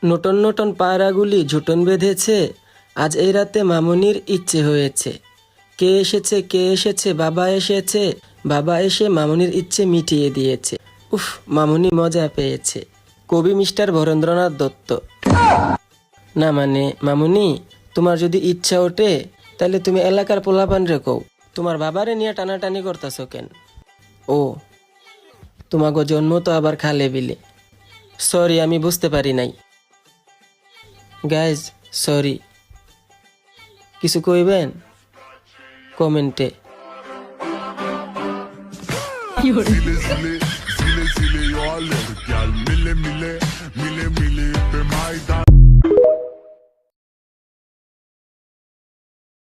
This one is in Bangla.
নতুন নতুন পায়রাগুলি ঝুটন বেঁধেছে। আজ এই রাতে মামুনির ইচ্ছে হয়েছে। কে এসেছে, কে এসেছে? বাবা এসেছে। বাবা এসে মামুনির ইচ্ছে মিটিয়ে দিয়েছে। উফ, মামুনি মজা পেয়েছে। কবি মিস্টার বরেন্দ্রনাথ দত্ত। না মানে মামুনি, তোমার যদি ইচ্ছা ওঠে তাহলে তুমি এলাকার পোলাপান রেখো। তোমার বাবারে নিয়ে টানাটানি করতেছ কেন? ও, তোমাকে জন্ম তো আবার খালে বিলে। সরি, আমি বুঝতে পারি নাই। Guys, sorry. কিছু কইবেন কমেন্টে। Zile zile, zile zile, eu alerg, iar mile mile, mile mile pe Maidan.